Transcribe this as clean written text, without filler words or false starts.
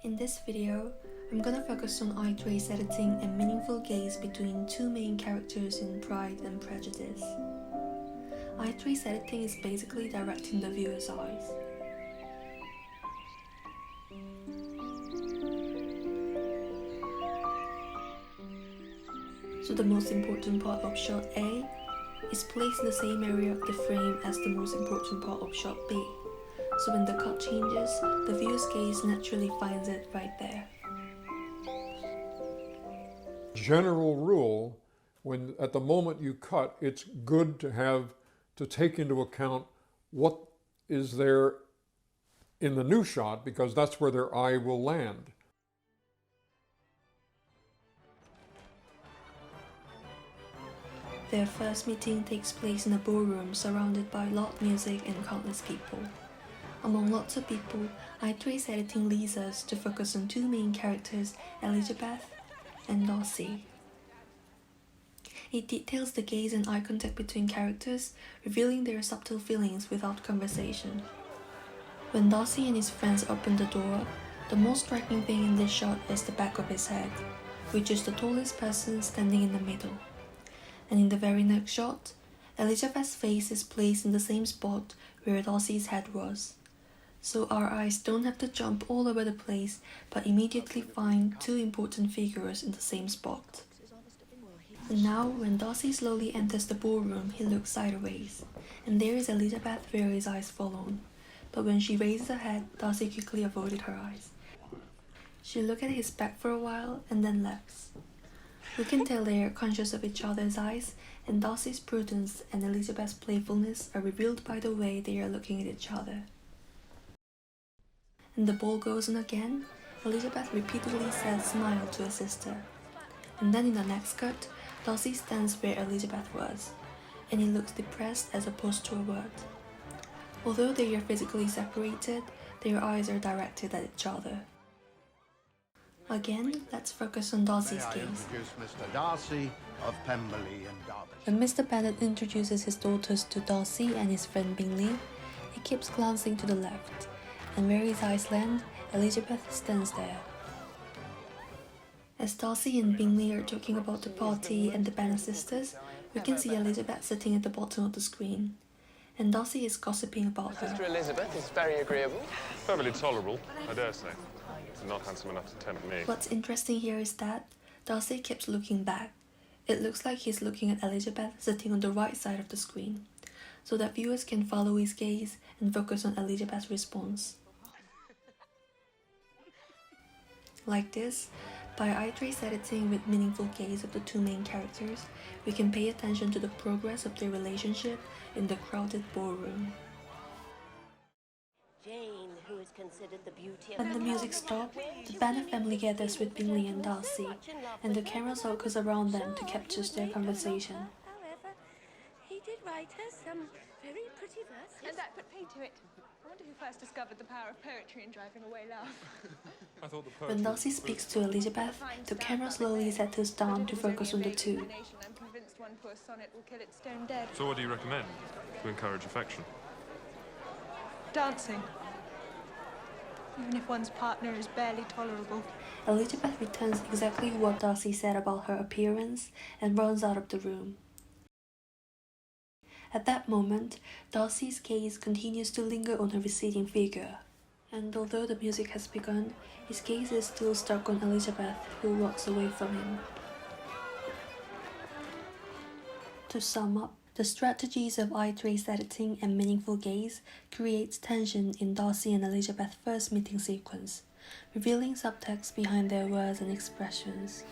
In this video, I'm gonna focus on eye trace editing and meaningful gaze between two main characters in Pride and Prejudice. Eye trace editing is basically directing the viewer's eyes. So the most important part of shot A is placed in the same area of the frame as the most important part of shot B. So when the cut changes, the viewer's gaze naturally finds it right there. General rule, when at the moment you cut, it's good to take into account what is there in the new shot, because that's where their eye will land. Their first meeting takes place in a ballroom surrounded by loud music and countless people. Among lots of people, eye trace editing leads us to focus on two main characters, Elizabeth and Darcy. It details the gaze and eye contact between characters, revealing their subtle feelings without conversation. When Darcy and his friends open the door, the most striking thing in this shot is the back of his head, which is the tallest person standing in the middle. And in the very next shot, Elizabeth's face is placed in the same spot where Darcy's head was. So our eyes don't have to jump all over the place, but immediately find two important figures in the same spot. And now, when Darcy slowly enters the ballroom, he looks sideways, and there is Elizabeth where his eyes fall on. But when she raises her head, Darcy quickly avoided her eyes. She looked at his back for a while and then left. We can tell they are conscious of each other's eyes, and Darcy's prudence and Elizabeth's playfulness are revealed by the way they are looking at each other. And the ball goes on again. Elizabeth repeatedly says smile to her sister. And then in the next cut, Darcy stands where Elizabeth was, and he looks depressed as opposed to a word. Although they are physically separated, their eyes are directed at each other. Again, let's focus on Darcy's gaze. Introduce Mr. Darcy of Pemberley in Derbyshire. When Mr. Bennet introduces his daughters to Darcy and his friend Bingley, he keeps glancing to the left, and where his eyes land, Elizabeth stands there. As Darcy and Bingley are talking about the party and the Bennet sisters, we can see Elizabeth sitting at the bottom of the screen, and Darcy is gossiping about her. Sister Elizabeth is very agreeable. Perfectly tolerable, I dare say. Not handsome enough to tempt me. What's interesting here is that Darcy keeps looking back. It looks like he's looking at Elizabeth sitting on the right side of the screen, so that viewers can follow his gaze and focus on Elizabeth's response. Like this, by eye trace editing with meaningful gaze of the two main characters, we can pay attention to the progress of their relationship in the crowded ballroom. Jane, who is considered the beauty of When the music stops, the Bennet family gathers with Bingley and Darcy, and the camera circles around them to capture their conversation. However, he did write her some very pretty verses. And that put paid to it. I wonder who first discovered the power of poetry in driving away love. I thought the When Darcy speaks to Elizabeth, the camera slowly settles down to focus on the two. I'm convinced one poor sonnet will kill it stone dead. So what do you recommend to encourage affection? Dancing. Even if one's partner is barely tolerable. Elizabeth returns exactly what Darcy said about her appearance and runs out of the room. At that moment, Darcy's gaze continues to linger on her receding figure, and although the music has begun, his gaze is still stuck on Elizabeth, who walks away from him. To sum up, the strategies of eye trace editing and meaningful gaze creates tension in Darcy and Elizabeth's first meeting sequence, revealing subtext behind their words and expressions.